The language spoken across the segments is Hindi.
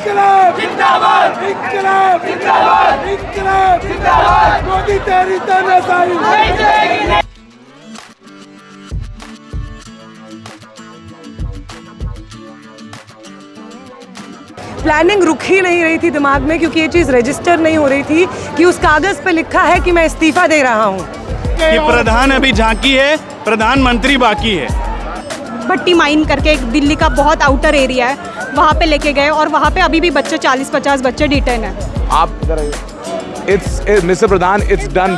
इंकलाब जिंदाबाद, इंकलाब जिंदाबाद, इंकलाब जिंदाबाद, मोदी तेरी तानाशाही नहीं चलेगी। प्लानिंग रुक ही नहीं रही थी दिमाग में, क्योंकि ये चीज़ रजिस्टर नहीं हो रही थी कि उस कागज़ पे लिखा है कि मैं इस्तीफा दे रहा हूँ। कि प्रधान अभी झांकी है, प्रधानमंत्री बाकी है। भट्टी माइन करके एक दिल्ली का बहुत आउटर एरिया है, वहाँ पे लेके गए और वहाँ पे अभी भी बच्चे 40-50 बच्चे डिटेन है। आप it's mister Pradhan, it's done.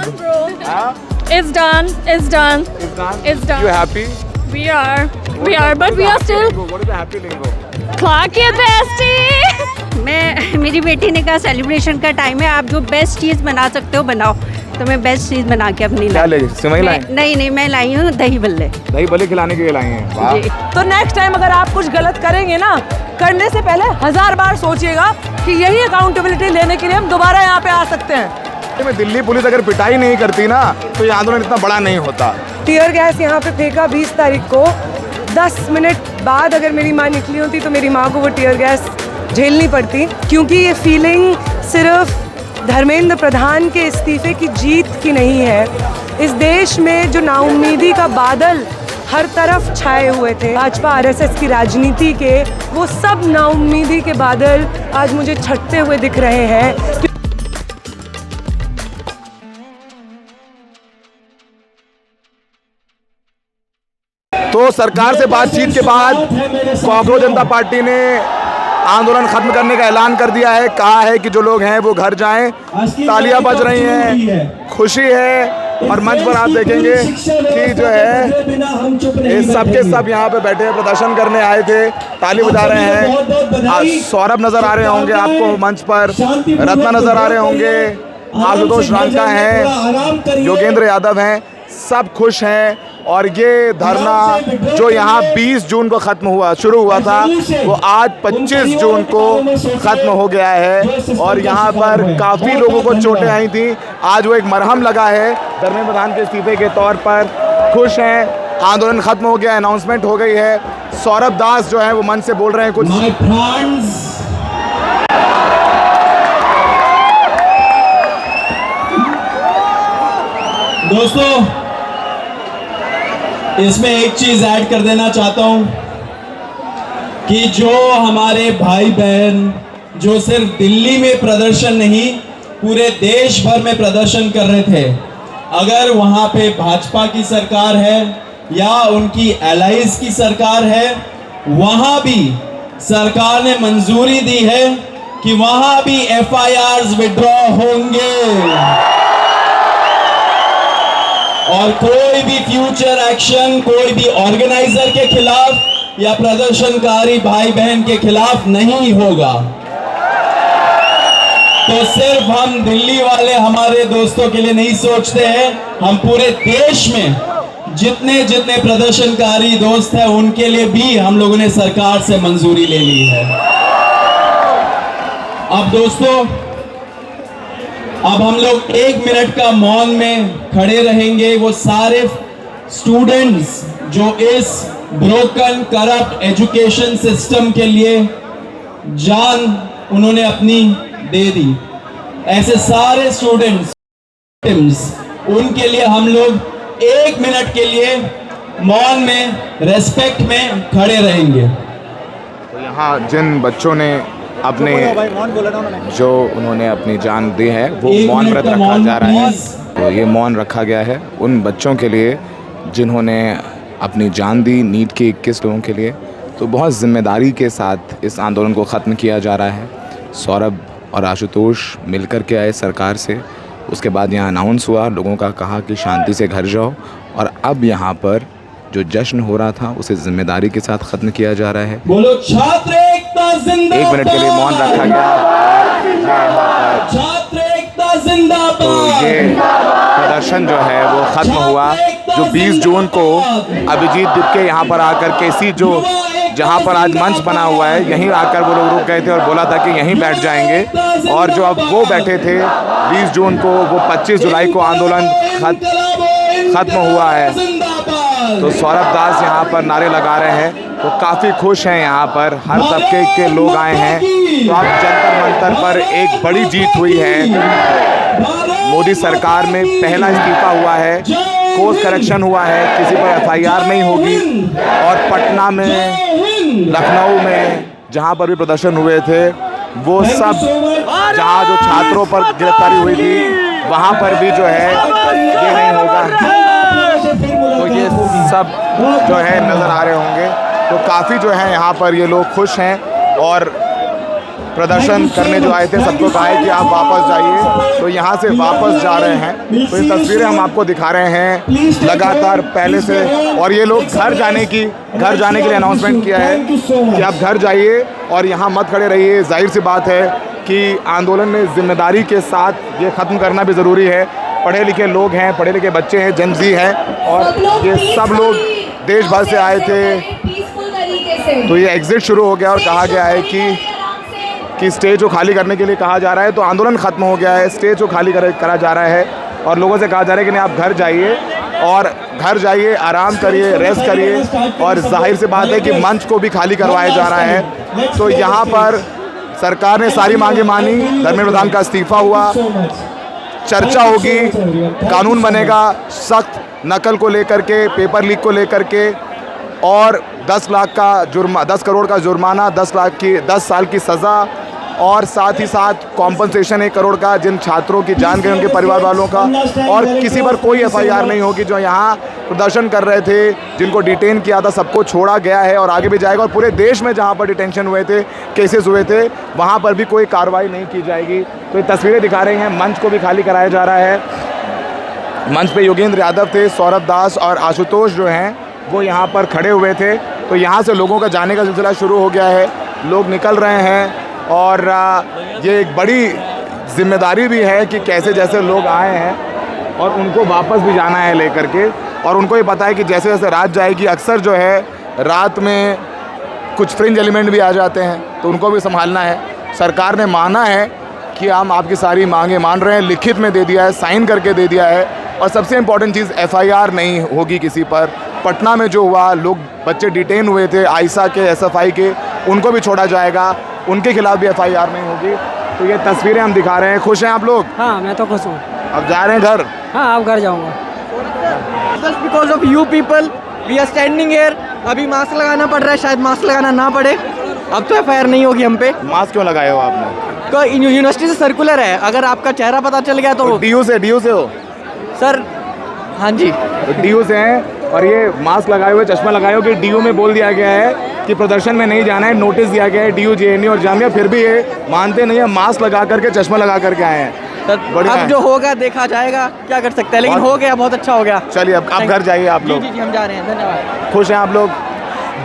It's done. It's done. It's done. You happy? We are, but we are still. What is the happy lingo? Clock it, bestie. मेरी बेटी ने कहा सेलिब्रेशन का टाइम है, आप जो बेस्ट चीज़ बना सकते हो बनाओ, तो मैं बेस्ट चीज़ बना के अपनी क्या ले सिमई लाई? नहीं, मैं लाई हूँ दही बल्ले। दही बल्ले खिलाने के लिए लाई हैं। वाह। तो नेक्स्ट टाइम अगर आप कुछ गलत करेंगे ना, करने से पहले 1000 बार सोचिएगा कि यही अकाउंटेबिलिटी लेने के लिए हम दोबारा यहाँ पे आ सकते हैं। में दिल्ली पुलिस अगर पिटाई नहीं करती ना, तो ये आंदोलन इतना बड़ा नहीं होता। टियर गैस यहाँ पे फेंका 20 तारीख को, 10 मिनट बाद अगर मेरी माँ निकली होती तो मेरी माँ को वो टियर गैस झेलनी पड़ती, क्योंकि ये फीलिंग सिर्फ धर्मेंद्र प्रधान के इस्तीफे की जीत की नहीं है। इस देश में जो नाउम्मीदी का बादल हर तरफ छाए हुए थे भाजपा आरएसएस की राजनीति के, वो सब नाउम्मीदी के बादल आज मुझे छटते हुए दिख रहे हैं। तो सरकार से बातचीत के बाद कांग्रेस जनता पार्टी ने आंदोलन खत्म करने का ऐलान कर दिया है। कहा है कि जो लोग हैं वो घर जाएं। तालियां बज रही हैं, खुशी है। और मंच पर आप देखेंगे कि जो है ये सब के सब यहाँ पे बैठे प्रदर्शन करने आए थे, ताली बजा रहे हैं। सौरभ नजर आ रहे होंगे आपको मंच पर, रत्ना नजर आ रहे होंगे, आशुतोष रांका हैं, योगेंद्र यादव हैं, सब खुश हैं। और ये धरना जो यहाँ 20 जून को शुरू हुआ था, वो आज 25 जून को ख़त्म हो गया है। और यहाँ पर काफ़ी लोगों को चोटें आई थी, आज वो एक मरहम लगा है धर्मेंद्र प्रधान के इस्तीफे के तौर पर। खुश हैं, आंदोलन ख़त्म हो गया, अनाउंसमेंट हो गई है। सौरभ दास जो है वो मन से बोल रहे हैं कुछ। दोस्तों, इसमें एक चीज ऐड कर देना चाहता हूं कि जो हमारे भाई बहन जो सिर्फ दिल्ली में प्रदर्शन नहीं, पूरे देश भर में प्रदर्शन कर रहे थे, अगर वहां पे भाजपा की सरकार है या उनकी एलाइज की सरकार है, वहां भी सरकार ने मंजूरी दी है कि वहां भी FIRs विड्रॉ होंगे और कोई भी फ्यूचर एक्शन कोई भी ऑर्गेनाइजर के खिलाफ या प्रदर्शनकारी भाई बहन के खिलाफ नहीं होगा। तो सिर्फ हम दिल्ली वाले हमारे दोस्तों के लिए नहीं सोचते हैं, हम पूरे देश में जितने जितने प्रदर्शनकारी दोस्त हैं उनके लिए भी हम लोगों ने सरकार से मंजूरी ले ली है। अब दोस्तों, अब हम लोग 1 मिनट का मौन में खड़े रहेंगे। वो सारे स्टूडेंट्स जो इस ब्रोकन करप्ट एजुकेशन सिस्टम के लिए जान उन्होंने अपनी दे दी, ऐसे सारे स्टूडेंट्स, उनके लिए हम लोग 1 मिनट के लिए मौन में, रेस्पेक्ट में खड़े रहेंगे। तो यहाँ जिन बच्चों ने अपने जो उन्होंने अपनी जान दी है वो मौन व्रत रखा जा रहा है। तो ये मौन रखा गया है उन बच्चों के लिए जिन्होंने अपनी जान दी, नीट के 21 लोगों के लिए। तो बहुत जिम्मेदारी के साथ इस आंदोलन को ख़त्म किया जा रहा है। सौरभ और आशुतोष मिलकर के आए सरकार से, उसके बाद यहाँ अनाउंस हुआ, लोगों का कहा कि शांति से घर जाओ। और अब यहाँ पर जो जश्न हो रहा था उसे जिम्मेदारी के साथ ख़त्म किया जा रहा है। बोलो छात्र एकता जिंदाबाद। 1 मिनट के लिए मौन रखा गया। छात्र एकता जिंदाबाद। तो ये प्रदर्शन जो है वो ख़त्म हुआ, जो 20 जून को अभिजीत दिपके यहाँ पर आकर के इसी जो जहाँ पर आज मंच बना हुआ है यहीं आकर वो लोग रुक गए थे और बोला था कि यहीं बैठ जाएंगे। और जो अब वो बैठे थे 20 जून को, वो 25 जुलाई को आंदोलन ख़त्म हुआ है। तो सौरभ दास यहाँ पर नारे लगा रहे हैं, तो काफ़ी खुश हैं यहाँ पर, हर तबके के लोग आए हैं। तो अब जंतर मंतर पर एक बड़ी जीत हुई है। मोदी सरकार में पहला इस्तीफा हुआ है, कोर्स करेक्शन हुआ है, किसी पर एफआईआर नहीं होगी। और पटना में, लखनऊ में जहाँ पर भी प्रदर्शन हुए थे, वो सब जहाँ जो छात्रों पर गिरफ्तारी हुई थी वहाँ पर भी जो है ये नहीं होगा। तो ये सब जो है नज़र आ रहे होंगे। तो काफ़ी जो है यहाँ पर ये लोग खुश हैं और प्रदर्शन करने जो आए थे सबको कहा है कि आप वापस जाइए। तो यहाँ से वापस जा रहे हैं। तो ये तस्वीरें हम आपको दिखा रहे हैं लगातार पहले से। और ये लोग घर जाने के लिए अनाउंसमेंट किया है कि आप घर जाइए और यहाँ मत खड़े रहिए। जाहिर सी बात है कि आंदोलन में जिम्मेदारी के साथ ये ख़त्म करना भी ज़रूरी है। पढ़े लिखे लोग हैं, पढ़े लिखे बच्चे हैं, जेन ज़ी हैं और ये सब लोग देश भर से आए थे। तो ये एग्ज़िट शुरू हो गया और कहा गया है कि स्टेज को खाली करने के लिए कहा जा रहा है। तो आंदोलन ख़त्म हो गया है, स्टेज को खाली करा जा रहा है और लोगों से कहा जा रहा है कि नहीं आप घर जाइए और घर जाइए, आराम करिए, रेस्ट करिए। और जाहिर सी बात है कि मंच को भी खाली करवाया जा रहा है। तो यहाँ पर सरकार ने सारी मांगे मानी, धर्मेंद्र प्रधान का इस्तीफा हुआ, चर्चा होगी, कानून बनेगा सख्त नकल को लेकर के, पेपर लीक को लेकर के, और 10 करोड़ का जुर्माना, 10 साल की सज़ा और साथ ही साथ कॉम्पनसेशन 1 करोड़ का जिन छात्रों की जान गई उनके परिवार वालों का। और किसी पर कोई एफआईआर नहीं होगी। जो यहाँ प्रदर्शन कर रहे थे, जिनको डिटेन किया था, सबको छोड़ा गया है और आगे भी जाएगा। और पूरे देश में जहाँ पर डिटेंशन हुए थे, केसेस हुए थे, वहाँ पर भी कोई कार्रवाई नहीं की जाएगी। तो ये तस्वीरें दिखा रही हैं, मंच को भी खाली कराया जा रहा है। मंच पे योगेंद्र यादव थे, सौरभ दास और आशुतोष जो हैं वो यहाँ पर खड़े हुए थे। तो यहाँ से लोगों का जाने का सिलसिला शुरू हो गया है, लोग निकल रहे हैं। और ये एक बड़ी जिम्मेदारी भी है कि कैसे जैसे लोग आए हैं और उनको वापस भी जाना है लेकर के। और उनको ये पता है कि जैसे जैसे रात जाएगी, अक्सर जो है रात में कुछ फ्रिंज एलिमेंट भी आ जाते हैं, तो उनको भी संभालना है। सरकार ने माना है कि हम आपकी सारी मांगे मान रहे हैं, लिखित में दे दिया है, साइन करके दे दिया है। और सबसे इम्पॉर्टेंट चीज़, एफआईआर नहीं होगी किसी पर। पटना में जो हुआ, लोग बच्चे डिटेन हुए थे आइसा के, एसएफआई के, उनको भी छोड़ा जाएगा, उनके खिलाफ भी एफआईआर नहीं होगी। तो ये तस्वीरें हम दिखा रहे हैं। खुश हैं आप लोग? हाँ, मैं तो खुश हूँ। अब जा रहे हैं घर? हाँ, अब घर जाऊँगा। Just because of you people, we are standing here. अभी मास्क लगाना पड़ रहा है, शायद मास्क लगाना ना पड़े। अब तो एफआईआर नहीं होगी हम पे। मास्क क्यों लगाए हो आपने? तो यूनिवर्सिटी से सर्कुलर है, अगर आपका चेहरा पता चल गया तो डीयू से हो सर? हाँ जी, तो डीयू से हैं। और ये मास्क लगाए हुए, चश्मा लगाए हुए, कि डीयू में बोल दिया गया है कि प्रदर्शन में नहीं जाना है, नोटिस दिया गया है डीयू, जेएनयू और जामिया, फिर भी ये मानते नहीं है, मास्क लगा करके, चश्मा लगा करके आए हैं। अब जो होगा देखा जाएगा, क्या कर सकते हैं, लेकिन हो गया, बहुत अच्छा हो गया। चलिए अब आप घर जाइए आप लोग। जी, हम जा रहे हैं, धन्यवाद। खुश हैं आप लोग?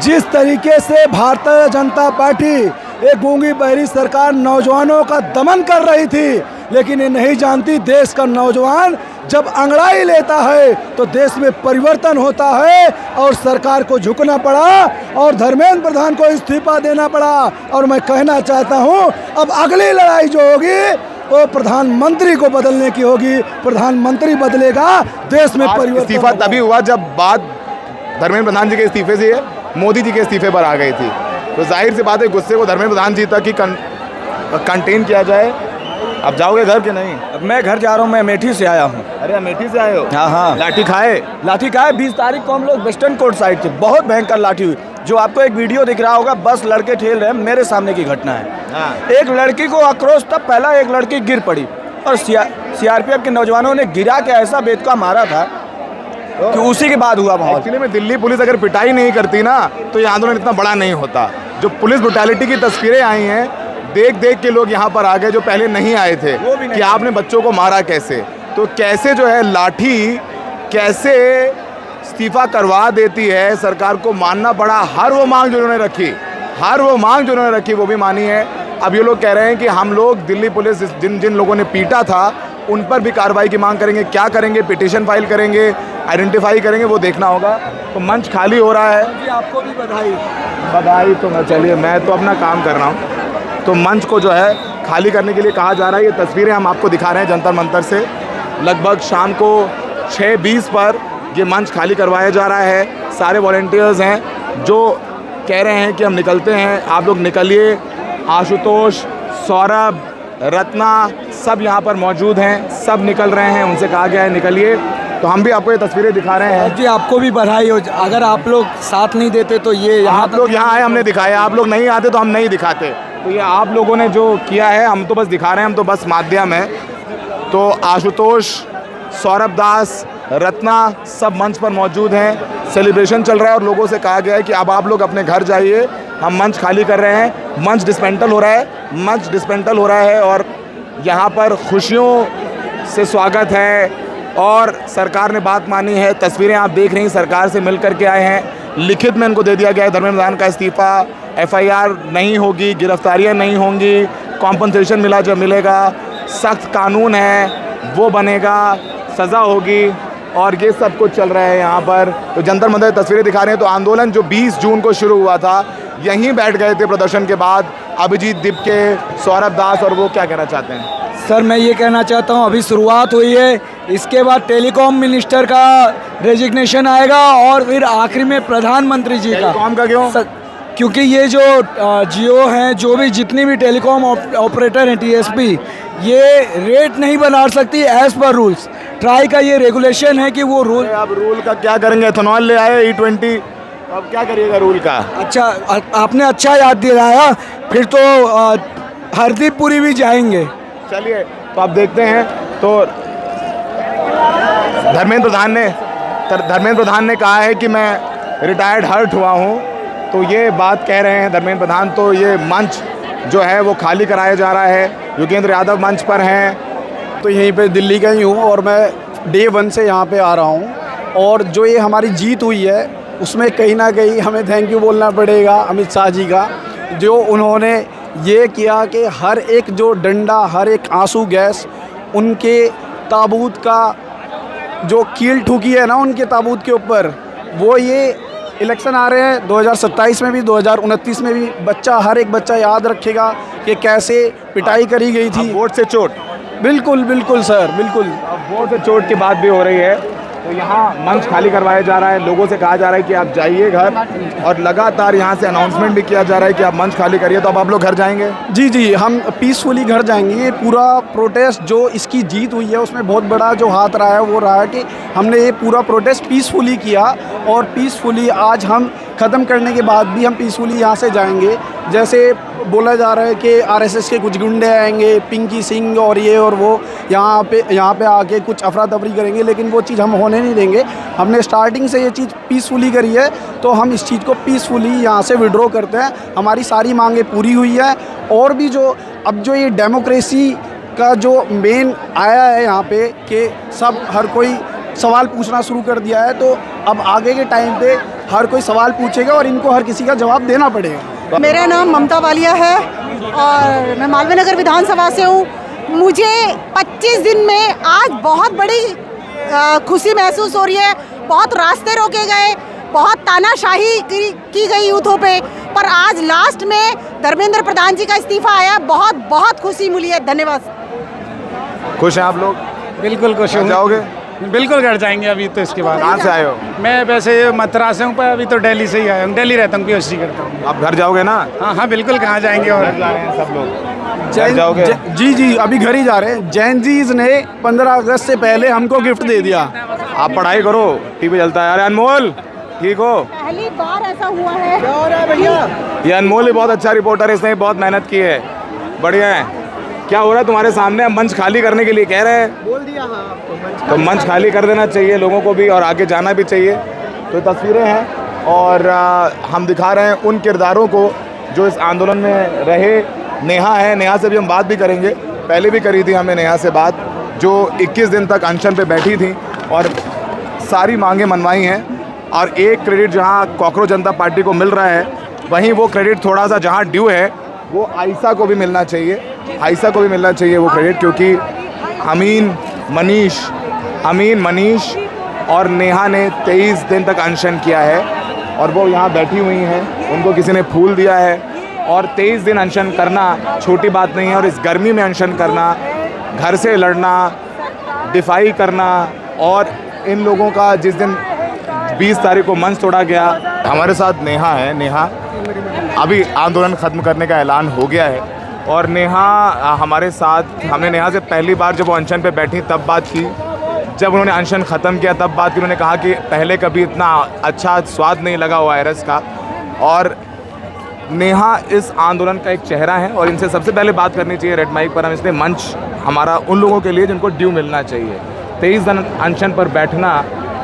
जिस तरीके से भारतीय जनता पार्टी एक गूंगी बहरी सरकार नौजवानों का दमन कर रही थी, लेकिन ये नहीं जानती देश का नौजवान जब अंगड़ाई लेता है तो देश में परिवर्तन होता है। और सरकार को झुकना पड़ा और धर्मेंद्र प्रधान को इस्तीफा देना पड़ा। और मैं कहना चाहता हूं, अब अगली लड़ाई जो होगी वो प्रधानमंत्री को बदलने की होगी। प्रधानमंत्री बदलेगा, देश में परिवर्तन। इस्तीफा तभी हुआ जब बात धर्मेंद्र प्रधान जी के इस्तीफे से मोदी जी के इस्तीफे पर आ गई थी। तो जाहिर सी बात है, गुस्से को धर्मेंद्र प्रधान जी तक ही कंटेन किया जाए। अब जाओगे घर के नहीं? अब मैं घर जा रहा हूँ, मैं अमेठी से आया हूँ। अरे अमेठी से आए हो? हाँ। लाठी खाए? लाठी खाए। 20 तारीख को हम लोग वेस्टर्न कोर्ट साइड थे, बहुत भयंकर लाठी हुई। जो आपको एक वीडियो दिख रहा होगा, बस लड़के ठेल रहे हैं, मेरे सामने की घटना है। हाँ। एक लड़की को आक्रोश तब पहला, एक लड़की गिर पड़ी और सीआरपीएफ के नौजवानों ने गिरा के ऐसा बेदका मारा था कि उसी के बाद हुआ माहौल। एक्चुअली में दिल्ली पुलिस अगर पिटाई नहीं करती ना, तो ये आंदोलन इतना बड़ा नहीं होता। जो पुलिस ब्रुटैलिटी की तस्वीरें आई हैं, देख के लोग यहाँ पर आ गए जो पहले नहीं आए थे, कि आपने बच्चों को मारा कैसे। तो कैसे जो है लाठी कैसे इस्तीफा करवा देती है, सरकार को मानना पड़ा। हर वो मांग जो उन्होंने रखी वो भी मानी है। अब ये लोग कह रहे हैं कि हम लोग दिल्ली पुलिस जिन लोगों ने पीटा था उन पर भी कार्रवाई की मांग करेंगे। क्या करेंगे? पिटीशन फाइल करेंगे, आइडेंटिफाई करेंगे, वो देखना होगा। तो मंच खाली हो रहा है। जी, आपको भी बधाई। तो मैं चलिए, मैं तो अपना काम कर रहा हूँ। तो मंच को जो है खाली करने के लिए कहा जा रहा है। ये तस्वीरें हम आपको दिखा रहे हैं जंतर मंतर से। लगभग शाम को 6:20 पर ये मंच खाली करवाया जा रहा है। सारे वॉलंटियर्स हैं जो कह रहे हैं कि हम निकलते हैं, आप लोग निकलिए। आशुतोष, सौरभ, रत्ना सब यहाँ पर मौजूद हैं, सब निकल रहे हैं, उनसे कहा गया है निकलिए। तो हम भी आपको ये तस्वीरें दिखा रहे हैं। जी आपको भी बधाई हो, अगर आप लोग साथ नहीं देते तो ये आप लोग यहाँ आए, हमने दिखाया, आप लोग नहीं आते तो हम नहीं दिखाते। तो ये आप लोगों ने जो किया है, हम तो बस दिखा रहे हैं, हम तो बस माध्यम है। तो आशुतोष, सौरभ दास, रत्ना सब मंच पर मौजूद हैं। सेलिब्रेशन चल रहा है और लोगों से कहा गया है कि अब आप लोग अपने घर जाइए, हम मंच खाली कर रहे हैं। मंच डिस्मेंटल हो रहा है और यहाँ पर खुशियों से स्वागत है और सरकार ने बात मानी है। तस्वीरें आप देख रही हैं, सरकार से मिल कर के आए हैं। लिखित में इनको दे दिया गया है धर्मेंद्र प्रधान का इस्तीफ़ा, FIR नहीं होगी, गिरफ्तारियाँ नहीं होंगी, कॉम्पनसेशन मिलेगा, सख्त कानून है वो बनेगा, सज़ा होगी और ये सब कुछ चल रहा है यहाँ पर। तो जंतर मंतर तस्वीरें दिखा रहे हैं। तो आंदोलन जो 20 जून को शुरू हुआ था, यहीं बैठ गए थे प्रदर्शन के बाद अभिजीत दिपके, सौरभ दास, और वो क्या कहना चाहते हैं? सर मैं ये कहना चाहता हूँ, अभी शुरुआत हुई है, इसके बाद टेलीकॉम मिनिस्टर का रेजिग्नेशन आएगा और फिर आखिरी में प्रधानमंत्री जी का। टेलीकॉम का क्यों? क्योंकि ये जो जियो हैं, जो भी जितनी भी टेलीकॉम ऑपरेटर हैं TSP, ये रेट नहीं बना सकती एज पर रूल्स। ट्राई का ये रेगुलेशन है कि वो रूल। अब रूल का क्या करेंगे? एथेनॉल ले आए E20, अब क्या करिएगा रूल का? अच्छा आपने अच्छा याद दिलाया, फिर तो हरदीपपुरी भी जाएंगे। चलिए तो आप देखते हैं। तो धर्मेंद्र प्रधान ने कहा है कि मैं रिटायर्ड हर्ट हुआ हूँ, तो ये बात कह रहे हैं धर्मेंद्र प्रधान। तो ये मंच जो है वो खाली कराया जा रहा है। योगेंद्र यादव मंच पर हैं। तो यहीं पे दिल्ली का ही हूँ और मैं Day 1 से यहाँ पे आ रहा हूँ। और जो ये हमारी जीत हुई है उसमें कहीं ना कहीं हमें थैंक यू बोलना पड़ेगा अमित शाह जी का, जो उन्होंने ये किया कि हर एक जो डंडा, हर एक आंसू गैस, उनके ताबूत का जो कील ठुकी है ना उनके ताबूत के ऊपर, वो ये इलेक्शन आ रहे हैं 2027 में भी 2029 में भी बच्चा, हर एक बच्चा याद रखेगा कि कैसे पिटाई करी गई थी। वोट से चोट। बिल्कुल बिल्कुल सर, बिल्कुल। अब वोट से चोट की बात भी हो रही है। तो यहाँ मंच खाली करवाया जा रहा है, लोगों से कहा जा रहा है कि आप जाइए घर, और लगातार यहाँ से अनाउंसमेंट भी किया जा रहा है कि आप मंच खाली करिए। तो अब आप लोग घर जाएंगे? जी जी, हम पीसफुली घर जाएंगे। ये पूरा प्रोटेस्ट जो इसकी जीत हुई है उसमें बहुत बड़ा जो हाथ रहा है वो रहा है कि हमने ये पूरा प्रोटेस्ट पीसफुली किया, और पीसफुली आज हम ख़त्म करने के बाद भी हम पीसफुली यहाँ से जाएंगे। जैसे बोला जा रहा है कि RSS के कुछ गुंडे आएंगे, पिंकी सिंह और ये और वो, यहाँ पे आके कुछ अफरा तफरी करेंगे, लेकिन वो चीज़ हम होने नहीं देंगे। हमने स्टार्टिंग से ये चीज़ पीसफुली करी है, तो हम इस चीज़ को पीसफुली यहाँ से विड्रॉ करते हैं। हमारी सारी मांगें पूरी हुई है, और भी जो अब जो ये डेमोक्रेसी का जो मेन आया है यहाँ पे कि सब हर कोई सवाल पूछना शुरू कर दिया है, तो अब आगे के टाइम पे हर कोई सवाल पूछेगा और इनको हर किसी का जवाब देना पड़ेगा। मेरा नाम ममता वालिया है और मैं मालवीय नगर विधानसभा से हूँ। मुझे 25 दिन में आज बहुत बड़ी खुशी महसूस हो रही है। बहुत रास्ते रोके गए, बहुत तानाशाही की गई यूथों पे, पर आज लास्ट में धर्मेंद्र प्रधान जी का इस्तीफा आया। बहुत बहुत खुशी मिली है। धन्यवाद। खुश हैं आप लोग? बिल्कुल खुश हूँ। जाओगे? बिल्कुल घर जाएंगे अभी तो इसके बाद। कहाँ से आए हो? मैं वैसे मथुरा से हूँ, पर अभी तो दिल्ली से ही आया हूँ। दिल्ली रहता हूँ, PhD करता हूँ। आप घर जाओगे ना? हाँ बिल्कुल, कहाँ जाएंगे और जा रहे हैं सब लोग। घर जाओगे? जी जी, अभी घर ही जा रहे हैं। जैन जीज ने 15 अगस्त से पहले हमको गिफ्ट दे दिया। आप पढ़ाई करो, टीवी चलता है। अरे अनमोल, ठीक हो? पहली बार ऐसा हुआ है। क्या हो रहा है भैया? ये अनमोल भी बहुत अच्छा रिपोर्टर है, इसने बहुत मेहनत की है, बढ़िया है। क्या हो रहा है तुम्हारे सामने? हम मंच खाली करने के लिए कह रहे हैं। बोल दिया हाँ आपको। तो मंच खाली कर देना चाहिए लोगों को भी, और आगे जाना भी चाहिए। तो तस्वीरें हैं और हम दिखा रहे हैं उन किरदारों को जो इस आंदोलन में रहे। नेहा है, नेहा से भी हम बात भी करेंगे। पहले भी करी थी हमने नेहा से बात, जो 21 दिन तक अनशन पे बैठी थी और सारी मांगें मनवाई हैं। और एक क्रेडिट जहां कॉकरोच जनता पार्टी को मिल रहा है, वहीं वो क्रेडिट थोड़ा सा जहां ड्यू है वो आयशा को भी मिलना चाहिए। आयशा को भी मिलना चाहिए वो क्रेडिट, क्योंकि अमीन, मनीष और नेहा ने 23 दिन तक अनशन किया है और वो यहाँ बैठी हुई हैं। उनको किसी ने फूल दिया है, और 23 दिन अनशन करना छोटी बात नहीं है। और इस गर्मी में अनशन करना, घर से लड़ना, डिफाई करना, और इन लोगों का जिस दिन 20 तारीख को मंच तोड़ा गया। हमारे साथ नेहा है। नेहा, अभी आंदोलन ख़त्म करने का ऐलान हो गया है और नेहा हमारे साथ, हमने नेहा से पहली बार जब वो अनशन पे बैठी तब बात की, जब उन्होंने अनशन ख़त्म किया तब बात की। उन्होंने कहा कि पहले कभी इतना अच्छा स्वाद नहीं लगा वायरस का। और नेहा इस आंदोलन का एक चेहरा है और इनसे सबसे पहले बात करनी चाहिए रेड माइक पर। हम इसलिए मंच हमारा उन लोगों के लिए जिनको ड्यू मिलना चाहिए। 23 दिन अनशन पर बैठना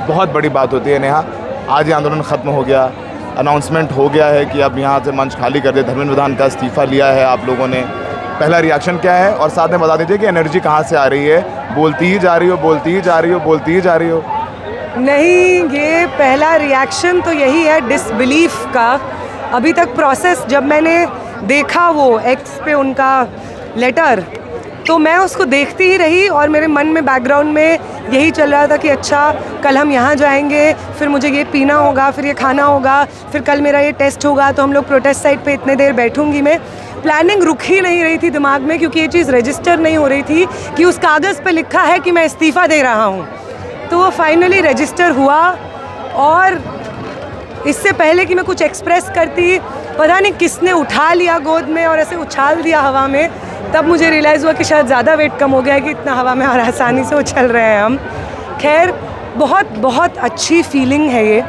बहुत बड़ी बात होती है। नेहा, आज ये आंदोलन ख़त्म हो गया, अनाउंसमेंट हो गया है कि अब यहाँ से मंच खाली कर दे, धर्मेंद्र प्रधान का इस्तीफ़ा लिया है आप लोगों ने, पहला रिएक्शन क्या है? और साथ में बता दीजिए कि एनर्जी कहाँ से आ रही है? बोलती ही जा रही हो, बोलती ही जा रही हो, बोलती ही जा रही हो। नहीं, ये पहला रिएक्शन तो यही है डिसबिलीफ का। अभी तक प्रोसेस, जब मैंने देखा वो एक्स पे उनका लेटर, तो मैं उसको देखती ही रही और मेरे मन में बैकग्राउंड में यही चल रहा था कि अच्छा कल हम यहाँ जाएंगे, फिर मुझे ये पीना होगा, फिर ये खाना होगा, फिर कल मेरा ये टेस्ट होगा, तो हम लोग प्रोटेस्ट साइट पे इतने देर बैठूंगी मैं। प्लानिंग रुक ही नहीं रही थी दिमाग में, क्योंकि ये चीज़ रजिस्टर नहीं हो रही थी कि उस कागज़ पे लिखा है कि मैं इस्तीफ़ा दे रहा हूँ। तो वो फाइनली रजिस्टर हुआ और इससे पहले कि मैं कुछ एक्सप्रेस करती, पता नहीं किसने उठा लिया गोद में और ऐसे उछाल दिया हवा में। तब मुझे रियलाइज़ हुआ कि शायद ज़्यादा वेट कम हो गया है कि इतना हवा में और आसानी से उछल रहे हैं हम। खैर, बहुत बहुत अच्छी फीलिंग है ये,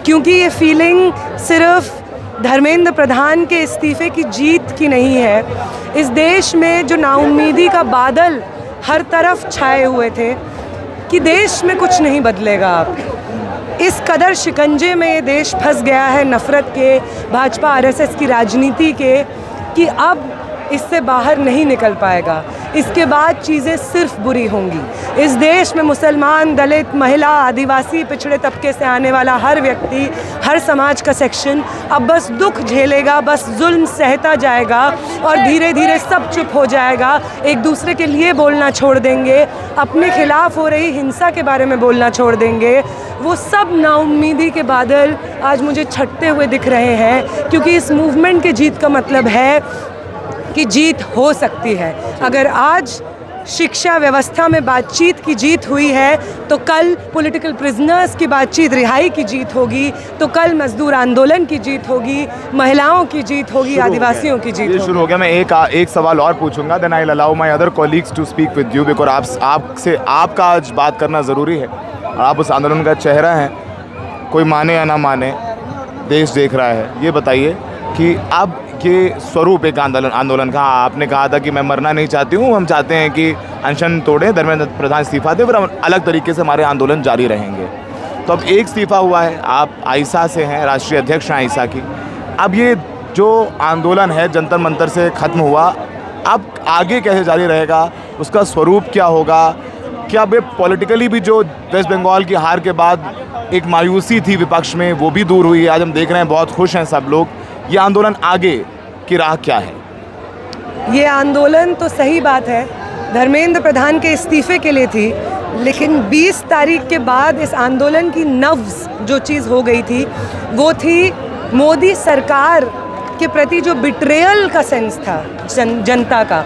क्योंकि ये फीलिंग सिर्फ धर्मेंद्र प्रधान के इस्तीफ़े की जीत की नहीं है। इस देश में जो नाउम्मीदी का बादल हर तरफ छाए हुए थे कि देश में कुछ नहीं बदलेगा, आप इस कदर शिकंजे में ये देश फंस गया है नफ़रत के, भाजपा आरएसएस की राजनीति के, कि अब इससे बाहर नहीं निकल पाएगा। इसके बाद चीज़ें सिर्फ बुरी होंगी। इस देश में मुसलमान, दलित, महिला, आदिवासी, पिछड़े तबके से आने वाला हर व्यक्ति, हर समाज का सेक्शन अब बस दुख झेलेगा, बस जुल्म सहता जाएगा और धीरे धीरे सब चुप हो जाएगा, एक दूसरे के लिए बोलना छोड़ देंगे, अपने खिलाफ हो रही हिंसा के बारे में बोलना छोड़ देंगे। वो सब नाउम्मीदी के बादल आज मुझे छटते हुए दिख रहे हैं, क्योंकि इस मूवमेंट के जीत का मतलब है कि जीत हो सकती है। अगर आज शिक्षा व्यवस्था में बातचीत की जीत हुई है, तो कल पॉलिटिकल प्रिजनर्स की बातचीत, रिहाई की जीत होगी, तो कल मजदूर आंदोलन की जीत होगी, महिलाओं की जीत होगी, आदिवासियों की जीत होगी। शुरू हो गया। मैं एक सवाल और पूछूंगा, then I allow my other colleagues to speak with you, because आपसे आपका आज बात करना ज़रूरी है। आप उस आंदोलन का चेहरा हैं, कोई माने या ना माने, देश देख रहा है। ये बताइए कि अब ये स्वरूप एक आंदोलन का, आपने कहा था कि मैं मरना नहीं चाहती हूँ, हम चाहते हैं कि अनशन तोड़े, धर्मेंद्र प्रधान इस्तीफा दे, फिर हम अलग तरीके से हमारे आंदोलन जारी रहेंगे। तो अब एक इस्तीफा हुआ है, आप आइसा से हैं, राष्ट्रीय अध्यक्ष हैं आइसा की। अब ये जो आंदोलन है जंतर मंतर से ख़त्म हुआ, अब आगे कैसे जारी रहेगा, उसका स्वरूप क्या होगा? क्या अब पॉलिटिकली भी जो वेस्ट बंगाल की हार के बाद एक मायूसी थी विपक्ष में, वो भी दूर हुई है? आज हम देख रहे हैं बहुत खुश हैं सब लोग। ये आंदोलन आगे की राह क्या है? ये आंदोलन तो सही बात है, धर्मेंद्र प्रधान के इस्तीफे के लिए थी, लेकिन 20 तारीख के बाद इस आंदोलन की नब्ज़ जो चीज़ हो गई थी, वो थी मोदी सरकार के प्रति जो बिट्रेयल का सेंस था जनता का,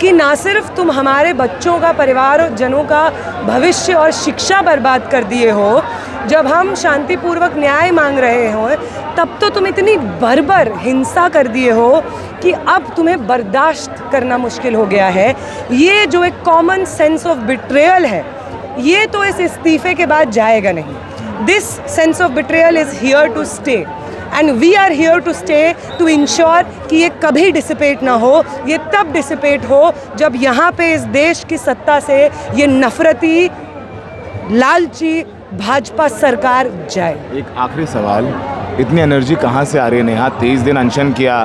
कि ना सिर्फ तुम हमारे बच्चों का, परिवार और जनों का भविष्य और शिक्षा बर्बाद कर दिए हो, जब हम शांतिपूर्वक न्याय मांग रहे हो तब तो तुम इतनी बर्बर हिंसा कर दिए हो कि अब तुम्हें बर्दाश्त करना मुश्किल हो गया है। ये जो एक कॉमन सेंस ऑफ बिट्रेयल है, ये तो इस इस्तीफे के बाद जाएगा नहीं। This sense of betrayal is here to stay and we are here to stay to ensure कि ये कभी डिसिपेट ना हो। ये तब डिसिपेट हो जब यहाँ पे इस देश की सत्ता से ये नफरती, लालची भाजपा सरकार जाए। एक आखिरी सवाल, इतनी एनर्जी कहाँ से आ रही है नेहा? 23 दिन अनशन किया,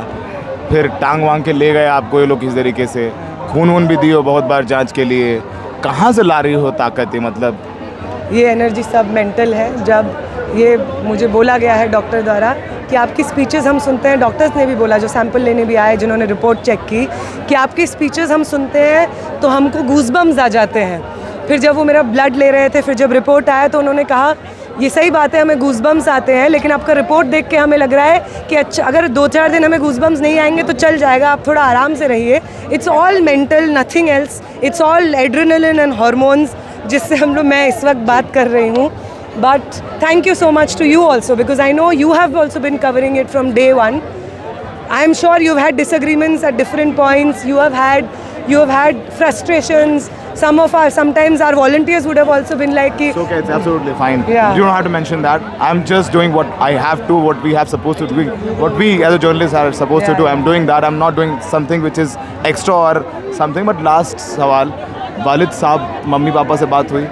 फिर टांग वांग के ले गए आपको ये लोग इस तरीके से, खून वून भी दिए हो बहुत बार जांच के लिए, कहाँ से ला रही हो ताकत? मतलब ये एनर्जी सब मेंटल है। जब ये मुझे बोला गया है डॉक्टर द्वारा कि आपकी स्पीचेस हम सुनते हैं, डॉक्टर्स ने भी बोला जो सैंपल लेने भी आए, जिन्होंने रिपोर्ट चेक की, कि आपकी स्पीचेस हम सुनते हैं तो हमको गूज़बम्स आ जाते हैं। फिर जब वो मेरा ब्लड ले रहे थे, फिर जब रिपोर्ट आया तो उन्होंने कहा ये सही बात है, हमें गूज़बम्स आते हैं, लेकिन आपका रिपोर्ट देख के हमें लग रहा है कि अच्छा, अगर 2-4 दिन हमें गूज़बम्स नहीं आएंगे तो चल जाएगा, आप थोड़ा आराम से रहिए। It's all mental, nothing else. It's all adrenaline and hormones, जिससे मैं इस वक्त बात कर रही हूँ। But thank you so much to you also, because I know you have also been covering it from day one. I am sure you've had disagreements at different points. You have had frustrations. Sometimes our volunteers would have also been like, It's okay, it's absolutely fine. Yeah. You don't have to mention that. I'm just doing what I have to, what we have supposed to do, what we as a journalist are supposed to do. I'm doing that. I'm not doing something which is extra or something. But last सवाल, वालिद साहब मम्मी पापा से बात हुई?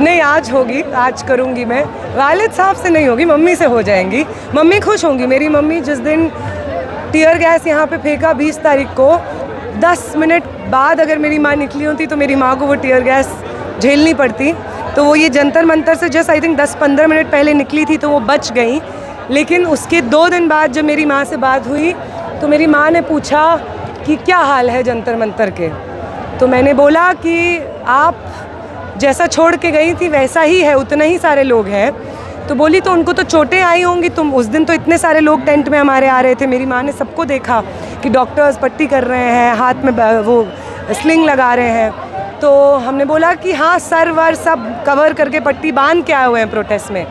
नहीं, आज होगी, आज करूँगी मैं। वालिद साहब से नहीं होगी, मम्मी से हो जाएंगी। मम्मी खुश होंगी। मेरी मम्मी जिस दिन टीयर गैस यहाँ पे फेंका 20 तारीख को, 10 मिनट बाद अगर मेरी माँ निकली होती तो मेरी माँ को वो टीयर गैस झेलनी पड़ती। तो वो ये जंतर मंतर से जस्ट आई थिंक 10-15 मिनट पहले निकली थी तो वो बच गई। लेकिन उसके 2 दिन बाद जब मेरी माँ से बात हुई तो मेरी माँ ने पूछा कि क्या हाल है जंतर मंतर के। तो मैंने बोला कि आप जैसा छोड़ के गई थी वैसा ही है, उतने ही सारे लोग हैं। तो बोली तो उनको तो चोटें आई होंगी, तुम उस दिन तो इतने सारे लोग टेंट में हमारे आ रहे थे। मेरी माँ ने सबको देखा कि डॉक्टर्स पट्टी कर रहे हैं, हाथ में वो स्लिंग लगा रहे हैं। तो हमने बोला कि हाँ, सर वर सब कवर करके पट्टी बांध के आए हुए हैं प्रोटेस्ट में।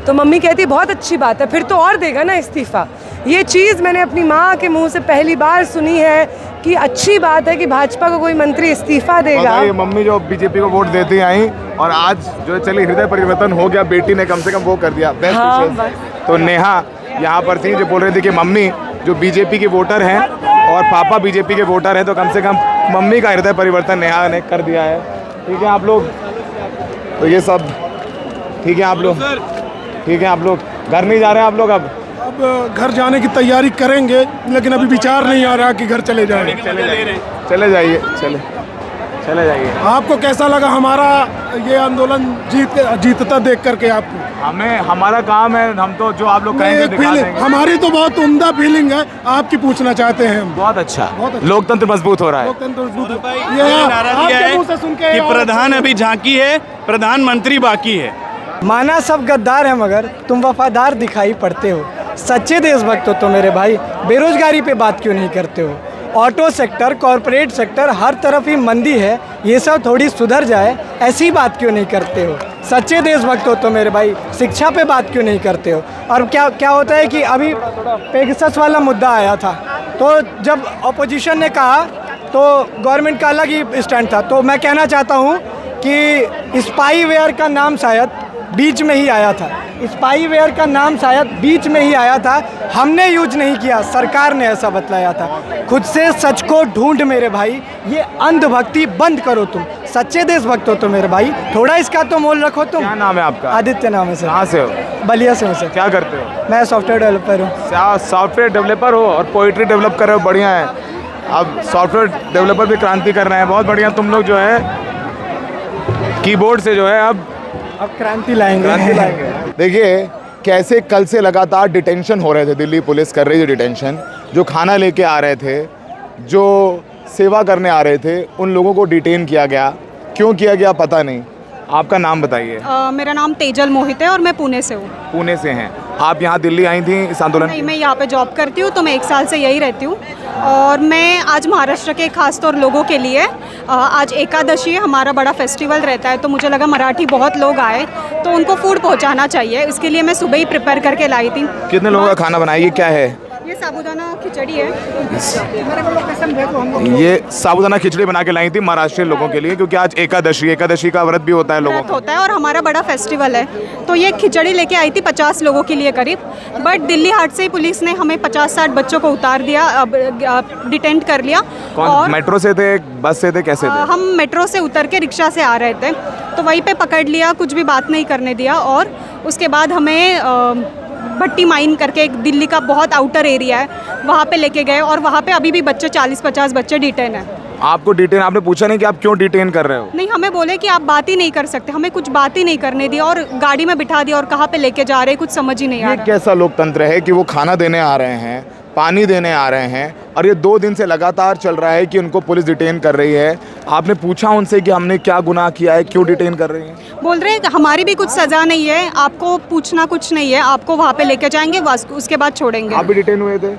तो मम्मी कहती बहुत अच्छी बात है, फिर तो और देगा ना इस्तीफ़ा। ये चीज़ मैंने अपनी माँ के मुंह से पहली बार सुनी है कि अच्छी बात है कि भाजपा को कोई मंत्री इस्तीफ़ा देगा। ये मम्मी जो बीजेपी को वोट देती आई और आज जो चली हृदय परिवर्तन हो गया, बेटी ने कम से कम वो कर दिया। Best wishes. तो नेहा यहाँ पर थी जो बोल रही थी कि मम्मी जो बीजेपी के वोटर हैं और पापा बीजेपी के वोटर हैं, तो कम से कम मम्मी का हृदय परिवर्तन नेहा ने कर दिया है। ठीक है आप लोग, तो ये सब ठीक है आप लोग, ठीक है आप लोग घर नहीं जा रहे हैं आप लोग? अब घर जाने की तैयारी करेंगे, लेकिन अभी विचार नहीं आ रहा कि घर चले जाएं। चले जाइए, चले जाइए। आपको कैसा लगा हमारा ये आंदोलन जीतता देख करके? आपको हमें हमारा काम है, हम तो जो आप लोग कहेंगे दिखा देंगे। हमारी तो बहुत उम्दा फीलिंग है, आपकी पूछना चाहते हैं हम। बहुत अच्छा, लोकतंत्र मजबूत हो रहा है। लोकतंत्र मजबूत हो रहा है कि प्रधान अभी झांकी है, प्रधानमंत्री बाकी है। माना सब गद्दार है मगर तुम वफादार दिखाई पड़ते हो। सच्चे देशभक्त हो तो मेरे भाई, बेरोजगारी पे बात क्यों नहीं करते हो? ऑटो सेक्टर, कॉरपोरेट सेक्टर, हर तरफ ही मंदी है, ये सब थोड़ी सुधर जाए, ऐसी बात क्यों नहीं करते हो? सच्चे देशभक्त हो तो मेरे भाई, शिक्षा पे बात क्यों नहीं करते हो? और क्या होता है कि अभी पेगासस वाला मुद्दा आया था, तो जब अपोजिशन ने कहा तो गवर्नमेंट का अलग ही स्टैंड था। तो मैं कहना चाहता हूँ कि स्पाईवेयर का नाम शायद बीच में ही आया था, स्पाईवेयर का नाम शायद बीच में ही आया था। हमने यूज नहीं किया, सरकार ने ऐसा बतलाया था। खुद से सच को ढूंढ मेरे भाई, ये अंधभक्ति बंद करो। तुम सच्चे देशभक्त हो तो मेरे भाई, थोड़ा इसका तो मोल रखो तुम। क्या नाम है आपका? आदित्य नाम है सर। कहाँ से हो? बलिया से हूँ सर। क्या करते हो? मैं सॉफ्टवेयर डेवलपर हूँ। सॉफ्टवेयर डेवलपर हो और पोइट्री डेवलप कर रहे हो, बढ़िया है। अब सॉफ्टवेयर डेवलपर भी क्रांति कर रहे हैं, बहुत बढ़िया। तुम लोग जो है कीबोर्ड से जो है अब क्रांति लाएंगे। देखिए कैसे कल से लगातार डिटेंशन हो रहे थे, दिल्ली पुलिस कर रही थी डिटेंशन। जो खाना लेके आ रहे थे, जो सेवा करने आ रहे थे, उन लोगों को डिटेन किया गया। क्यों किया गया पता नहीं। आपका नाम बताइए। मेरा नाम तेजल मोहित है और मैं पुणे से हूँ। पुणे से हैं आप? यहाँ दिल्ली आई थी इस आंदोलन? नहीं, मैं यहाँ पे जॉब करती हूँ, तो मैं 1 साल से यही रहती हूँ। और मैं आज महाराष्ट्र के खासतौर लोगों के लिए, आज एकादशी है, हमारा बड़ा फेस्टिवल रहता है, तो मुझे लगा मराठी बहुत लोग आए तो उनको फूड पहुँचाना चाहिए, इसके लिए मैं सुबह ही प्रिपेयर करके लाई थी। कितने लोगों का खाना बनाया? ये क्या है? ये साबूदाना खिचड़ी है। ये साबूदाना खिचड़ी बना के लाई थी महाराष्ट्र लोगों के लिए, क्योंकि आज एकादशी का व्रत भी होता है लोगों का। होता है और हमारा बड़ा फेस्टिवल है, तो ये खिचड़ी लेके आई थी 50 लोगों के लिए करीब। बट दिल्ली हाट से ही पुलिस ने हमें 50-60 बच्चों को उतार दिया, डिटेंट कर लिया। और मेट्रो से थे, बस से थे, कैसे थे? हम मेट्रो से उतर के रिक्शा से आ रहे थे, तो वहीं पे पकड़ लिया, कुछ भी बात नहीं करने दिया। और उसके बाद हमें भट्टी माइन करके एक दिल्ली का बहुत आउटर एरिया है, वहाँ पे लेके गए और वहाँ पे अभी भी बच्चे 40-50 बच्चे डिटेन हैं। आपको डिटेन, आपने पूछा नहीं कि आप क्यों डिटेन कर रहे हो? नहीं, हमें बोले कि आप बात ही नहीं कर सकते, हमें कुछ बात ही नहीं करने दिया और गाड़ी में बिठा दिया और कहाँ पे लेके जा रहे हैं कुछ समझ ही नहीं आ रहा। ये कैसा लोकतंत्र है कि वो खाना देने आ रहे हैं, पानी देने आ रहे हैं, और ये 2 दिन से लगातार चल रहा है कि उनको पुलिस डिटेन कर रही है। आपने पूछा उनसे कि हमने क्या गुनाह किया है, क्यों डिटेन कर रही है? बोल रहे हैं कि हमारी भी कुछ सज़ा नहीं है, आपको पूछना कुछ नहीं है, आपको वहाँ पे लेके जाएंगे, उसके बाद छोड़ेंगे। आप भी डिटेन हुए थे?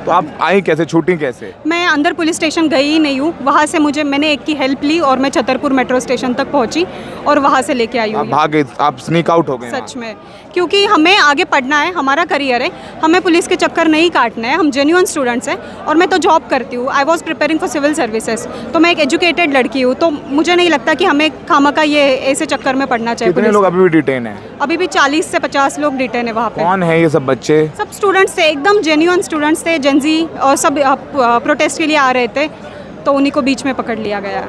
तो आप आई कैसे, छूटी कैसे? मैं अंदर पुलिस स्टेशन गई ही नहीं हूँ, वहाँ से मैंने एक की हेल्प ली और मैं छतरपुर मेट्रो स्टेशन तक पहुँची और वहाँ से लेके आई हूँ। आप भाग गए, आप स्नीक आउट हो गए? सच में, क्योंकि हमें आगे पढ़ना है, हमारा करियर है, हमें पुलिस के चक्कर नहीं काटना है, हम जेन्युइन स्टूडेंट्स हैं और मैं तो जॉब करती हूँ। I was preparing for civil services, तो मैं एक एजुकेटेड लड़की हूँ, तो मुझे नहीं लगता कि हमें खामखा ये ऐसे चक्कर में पढ़ना चाहिए। कितने लोग अभी भी डिटेन हैं? अभी भी 40 से 50 लोग डिटेन है वहाँ पे। कौन है ये सब बच्चे? सब स्टूडेंट्स थे, एकदम जेन्युइन स्टूडेंट्स थे, जेंजी, और सब प्रोटेस्ट के लिए आ रहे थे, तो उन्हीं को बीच में पकड़ लिया गया।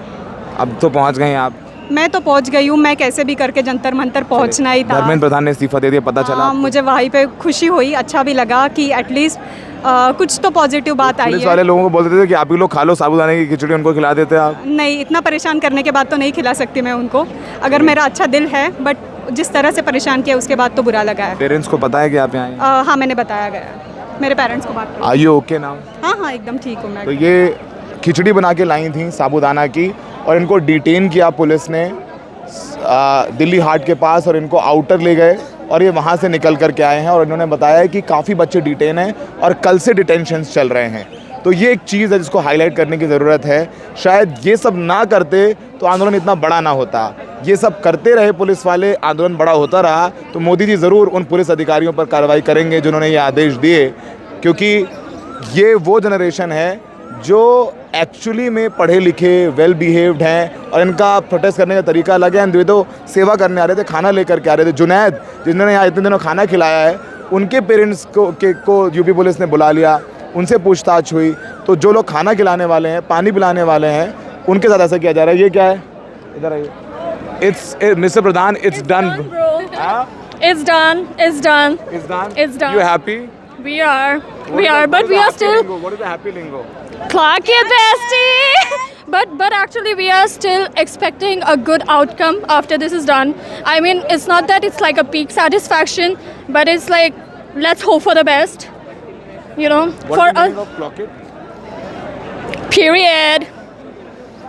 अब तो पहुंच गए आप? मैं तो पहुंच गई हूँ, मैं कैसे भी करके जंतर मंतर पहुंचना ही था। धर्मेंद्र प्रधान ने इस्तीफा दे दिया, पता चला? हाँ, मुझे वहीं पे खुशी हुई, अच्छा भी लगा कि एटलीस्ट कुछ तो पॉजिटिव बात आई पुलिस है। वाले लोगों को बोलते थे कि आप ही लोग खा लो साबूदाने की खिचड़ी, उनको खिला देते आप? नहीं, इतना परेशान करने के बाद तो नहीं खिला सकती मैं उनको, अगर मेरा अच्छा दिल है, बट जिस तरह से परेशान किया उसके बाद तो बुरा लगा है। पेरेंट्स को पता है कि आप यहाँ आए? हाँ, मैंने बताया गया, मेरे पेरेंट्स को बात। Are you okay now? हाँ हाँ, एकदम ठीक हूँ मैं। तो ये खिचड़ी बना के लाई थी साबूदाना की, और इनको डिटेन किया पुलिस ने दिल्ली हाट के पास, और इनको आउटर ले गए और ये वहाँ से निकल कर के आए हैं, और इन्होंने बताया कि काफ़ी बच्चे डिटेन हैं और कल से डिटेंशन्स चल रहे हैं। तो ये एक चीज़ है जिसको हाईलाइट करने की ज़रूरत है। शायद ये सब ना करते तो आंदोलन इतना बड़ा ना होता, ये सब करते रहे पुलिस वाले, आंदोलन बड़ा होता रहा, तो मोदी जी ज़रूर उन पुलिस अधिकारियों पर कार्रवाई करेंगे जिन्होंने ये आदेश दिए, क्योंकि ये वो जनरेशन है जो एक्चुअली में पढ़े लिखे, वेल बिहेव्ड हैं, और इनका प्रोटेस्ट करने का तरीका अलग है। वे तो सेवा करने आ रहे थे, खाना लेकर के आ रहे थे। जुनैद, जिन्होंने यहाँ इतने दिनों खाना खिलाया है, उनके पेरेंट्स को यूपी पुलिस ने बुला लिया, उनसे पूछताछ हुई। तो जो लोग खाना खिलाने वाले हैं, पानी पिलाने वाले हैं, उनके साथ ऐसा किया जा रहा है। ये क्या है? इधर आइए। It's mister Pradhan, it's done. It's done. It's done. It's done. It's done. You happy? We are. But we are still. What is the happy lingo? Clock your bestie. But actually we are still expecting a good outcome after this is done. I mean, it's not that it's like a peak satisfaction, but it's like, let's hope for the best. You know, What for is the us. meaning of clock it? Period.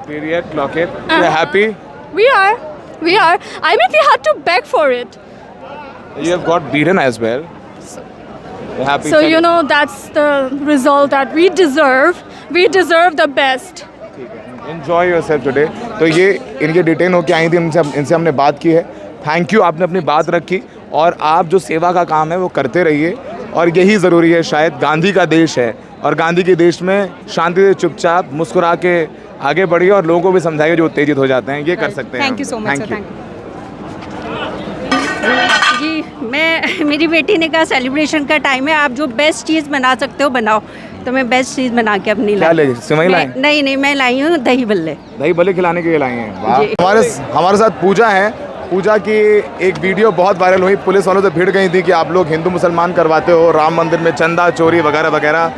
Period, clock it. You're happy? We are. We are. I mean, we had to beg for it. You have got beaten as well. You're happy? So, you know, that's the result that we deserve. We deserve the best. Enjoy yourself today. तो ये इनके डिटेन होके आई थी, इनसे हमने बात की है। थैंक यू, आपने अपनी बात रखी, और आप जो सेवा का काम है वो करते रहिए, और यही ज़रूरी है। शायद गांधी का देश है, और गांधी के देश में शांति से चुपचाप मुस्कुरा के आगे बढ़िए, और लोगों को भी समझाइए जो उत्तेजित हो जाते हैं। ये कर सकते हैं। Thank you so much sir, thank you. जी, मेरी बेटी ने कहा सेलिब्रेशन का टाइम है, आप जो बेस्ट चीज़ बना सकते हो बनाओ, तो मैं बेस्ट चीज़ बना के अपनी क्या ले, सिवई लाई? नहीं, मैं लाई हूँ दही बल्ले। दही बल्ले खिलाने के लिए लाई हैं। वाह। हमारे साथ पूजा है। पूजा की एक वीडियो बहुत वायरल हुई, पुलिस वालों से भिड़ गई थी कि आप लोग हिंदू मुसलमान करवाते हो, राम मंदिर में चंदा चोरी वगैरह वगैरह।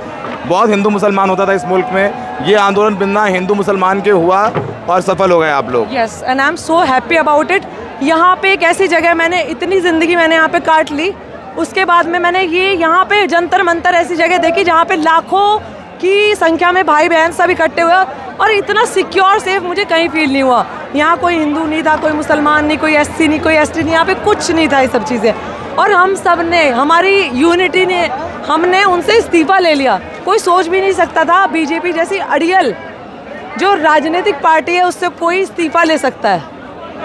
बहुत हिंदू मुसलमान होता था इस मुल्क में, ये आंदोलन बिना हिंदू मुसलमान के हुआ और सफल हो गए आप लोग। Yes, and I am so happy about it. यहाँ पे एक ऐसी जगह, मैंने इतनी ज़िंदगी मैंने यहाँ पे काट ली, उसके बाद में मैंने ये यहाँ पे जंतर मंतर ऐसी जगह देखी जहाँ पे लाखों की संख्या में भाई बहन सब इकट्ठे हुए, और इतना सिक्योर सेफ मुझे कहीं फील नहीं हुआ। यहाँ कोई हिंदू नहीं था, कोई मुसलमान नहीं, कोई एससी नहीं, कोई एसटी नहीं, यहाँ पे कुछ नहीं था ये सब चीज़ें। और हम सब ने, हमारी यूनिटी ने, हमने उनसे इस्तीफ़ा ले लिया। कोई सोच भी नहीं सकता था बीजेपी जैसी अड़ियल जो राजनीतिक पार्टी है उससे कोई इस्तीफ़ा ले सकता है।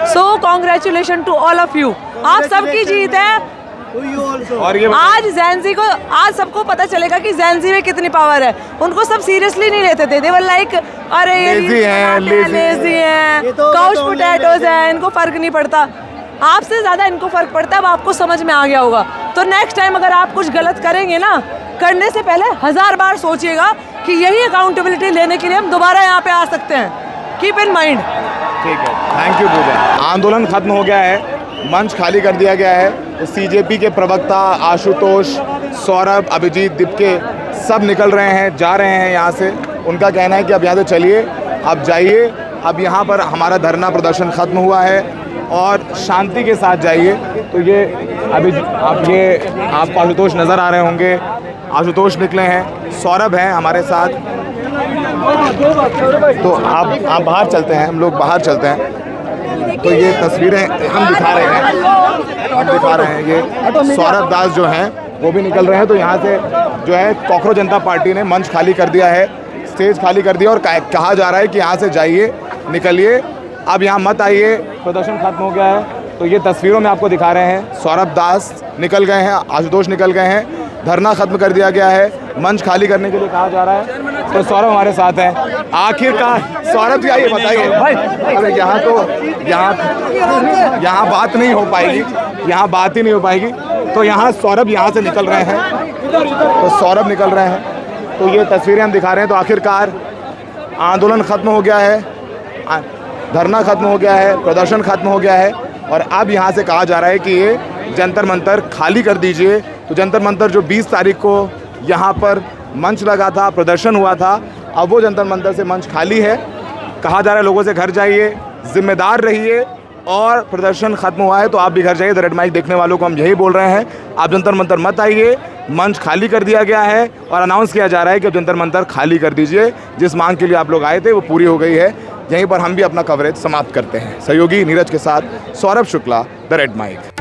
So congratulation to all of you, आप सबकी जीत है। और ये आज ज़ैनज़ी को, आज सबको पता चलेगा कि ज़ैनज़ी में कितनी पावर है। उनको सब सीरियसली नहीं लेते थे, देवर लाइक अरे ये लेजी हैं, काउच पोटैटोज हैं, इनको फ़र्क नहीं पड़ता। आपसे ज़्यादा इनको फ़र्क पड़ता है, अब आपको समझ में आ गया होगा। तो नेक्स्ट टाइम अगर आप कुछ गलत करेंगे ना, करने से पहले 1000 बार सोचिएगा कि यही अकाउंटेबिलिटी लेने के लिए हम दोबारा यहाँ पे आ सकते हैं। Keep in mind. ठीक है, थैंक यू पूजा। आंदोलन खत्म हो गया है, मंच खाली कर दिया गया है। तो सीजेपी के प्रवक्ता आशुतोष, सौरभ, अभिजीत, दीपके सब निकल रहे हैं, जा रहे हैं यहाँ से। उनका कहना है कि अब यहाँ से चलिए, अब जाइए, अब यहाँ पर हमारा धरना प्रदर्शन ख़त्म हुआ है और शांति के साथ जाइए। तो ये अभी आपको आशुतोष नज़र आ रहे होंगे, आशुतोष निकले हैं, सौरभ हैं हमारे साथ। तो आप बाहर चलते हैं, हम लोग बाहर चलते हैं। तो ये तस्वीरें हम दिखा रहे हैं, ये सौरभ दास जो हैं वो भी निकल रहे हैं। तो यहाँ से जो है कॉकरोच जनता पार्टी ने मंच खाली कर दिया है, स्टेज खाली कर दिया और कहा जा रहा है कि यहाँ से जाइए, निकलिए, अब यहाँ मत आइए, प्रदर्शन खत्म हो गया है। तो ये तस्वीरों में आपको दिखा रहे हैं, सौरभ दास निकल गए हैं, आशुतोष निकल गए हैं, धरना खत्म कर दिया गया है, मंच खाली करने के लिए कहा जा रहा है। तो सौरभ हमारे साथ हैं। आखिरकार सौरभ जी आइए, बताइए। अरे यहाँ बात नहीं हो पाएगी, यहाँ बात ही नहीं हो पाएगी। तो यहाँ सौरभ यहाँ से निकल रहे हैं, तो सौरभ निकल रहे हैं। तो ये तस्वीरें हम दिखा रहे हैं। तो आखिरकार आंदोलन खत्म हो गया है, धरना खत्म हो गया है, प्रदर्शन खत्म हो गया है और अब यहाँ से कहा जा रहा है कि ये जंतर मंतर खाली कर दीजिए। तो जंतर मंतर जो 20 तारीख को यहाँ पर मंच लगा था, प्रदर्शन हुआ था, अब वो जंतर मंतर से मंच खाली है। कहा जा रहा है लोगों से घर जाइए, जिम्मेदार रहिए और प्रदर्शन खत्म हुआ है तो आप भी घर जाइए। द रेड माइक देखने वालों को हम यही बोल रहे हैं, आप जंतर मंतर मत आइए, मंच खाली कर दिया गया है और अनाउंस किया जा रहा है कि अब जंतर मंतर खाली कर दीजिए। जिस मांग के लिए आप लोग आए थे वो पूरी हो गई है। यहीं पर हम भी अपना कवरेज समाप्त करते हैं। सहयोगी नीरज के साथ Saurabh Shukla, the Red mic.